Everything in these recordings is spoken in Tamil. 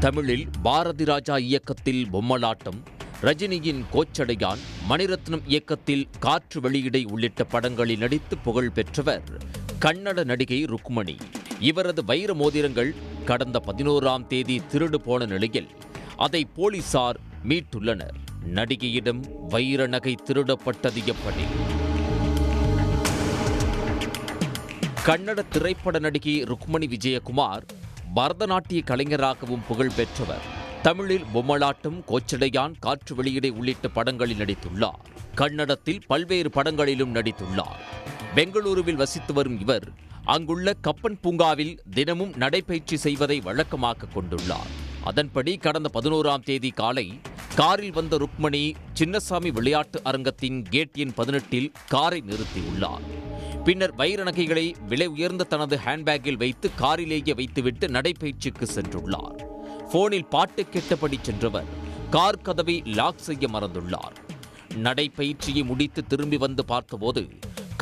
தமிழில் பாரதி ராஜா இயக்கத்தில் பொம்மலாட்டம், ரஜினியின் கோச்சடையான், மணிரத்னம் இயக்கத்தில் காற்று வெளியிடை உள்ளிட்ட படங்களில் நடித்து புகழ் பெற்றவர் கன்னட நடிகை ருக்மணி. இவரது வைர மோதிரங்கள் கடந்த 11ஆம் தேதி திருடு போன நிலையில் அதை போலீசார் மீட்டுள்ளனர். நடிகையிடம் வைர நகை திருடப்பட்டது எப்படி? கன்னட திரைப்பட நடிகை ருக்மணி விஜயகுமார் பரதநாட்டிய கலைஞராகவும் புகழ் பெற்றவர். தமிழில் பொம்மலாட்டம், கோச்சடையான், காற்று வெளியிடை உள்ளிட்ட படங்களில் நடித்துள்ளார். கன்னடத்தில் பல்வேறு படங்களிலும் நடித்துள்ளார். பெங்களூருவில் வசித்து வரும் இவர் அங்குள்ள கப்பன் பூங்காவில் தினமும் நடைபயிற்சி செய்வதை வழக்கமாக கொண்டுள்ளார். அதன்படி கடந்த 11ஆம் தேதி காலை காரில் வந்த ருக்மணி சின்னசாமி விளையாட்டு அரங்கத்தின் கேட் எண் 18இல் காரை நிறுத்தியுள்ளார். பின்னர் வைர நகைகளை விலை உயர்ந்த தனது ஹேண்ட்பேக்கில் வைத்து காரிலேயே வைத்துவிட்டு நடைபயிற்சிக்கு சென்றுள்ளார். போனில் பாட்டு கேட்டபடி சென்றவர் கார் கதவை லாக் செய்ய மறந்துள்ளார். நடைபயிற்சியை முடித்து திரும்பி வந்து பார்த்தபோது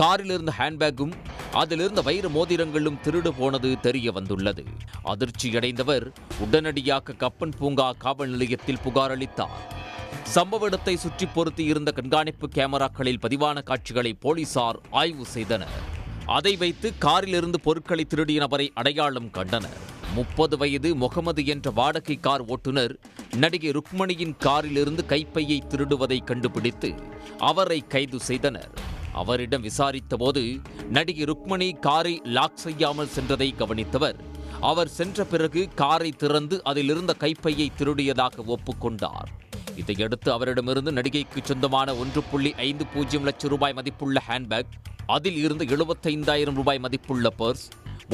காரிலிருந்த ஹேண்ட்பேக்கும் அதிலிருந்த வைர மோதிரங்களும் திருடு போனது தெரிய வந்துள்ளது. அதிர்ச்சியடைந்தவர் உடனடியாக கப்பன் பூங்கா காவல் நிலையத்தில் புகார் அளித்தார். சம்பவ இடத்தை சுற்றி பொருத்தி இருந்த கண்காணிப்பு கேமராக்களில் பதிவான காட்சிகளை போலீசார் ஆய்வு செய்தனர். அதை வைத்து காரிலிருந்து பொருட்களை திருடிய நபரை அடையாளம் கண்டனர். 30 வயது முகமது என்ற வாடகை கார் ஓட்டுநர் நடிகை ருக்மணியின் காரிலிருந்து கைப்பையை திருடுவதை கண்டுபிடித்து அவரை கைது செய்தனர். அவரிடம் விசாரித்தபோது நடிகை ருக்மணி காரை லாக் செய்யாமல் சென்றதை கவனித்தவர் அவர் சென்ற பிறகு காரை திறந்து அதிலிருந்த கைப்பையை திருடியதாக ஒப்புக்கொண்டார். இதையடுத்து அவரிடமிருந்து நடிகைக்கு சொந்தமான 1.50 லட்சம் ரூபாய் மதிப்புள்ள ஹேண்ட்பேக், அதில் இருந்து 75,000 ரூபாய் மதிப்புள்ள பர்ஸ்,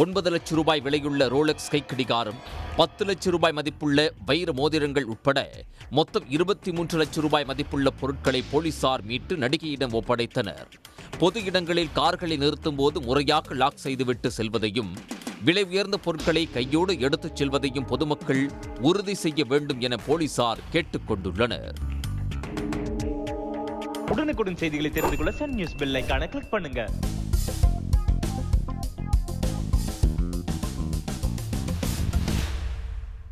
9 லட்சம் ரூபாய் விலையுள்ள ரோலெக்ஸ் கைக்கடிகாரம், 10 லட்சம் ரூபாய் மதிப்புள்ள வைர மோதிரங்கள் உட்பட மொத்தம் 23 லட்சம் ரூபாய் மதிப்புள்ள பொருட்களை போலீசார் மீட்டு நடிகையிடம் ஒப்படைத்தனர். பொது இடங்களில் கார்களை நிறுத்தும் போது முறையாக லாக் செய்துவிட்டு செல்வதையும், விலை உயர்ந்த பொருட்களை கையோடு எடுத்துச் செல்வதையும் பொதுமக்கள் உறுதி செய்ய வேண்டும் என போலீசார் கேட்டுக் கொண்டுள்ளனர். உடனுக்குடன் செய்திகளை தெரிந்து கொள்ள சன் நியூஸ் பெல் ஐகானை கிளிக் பண்ணுங்க.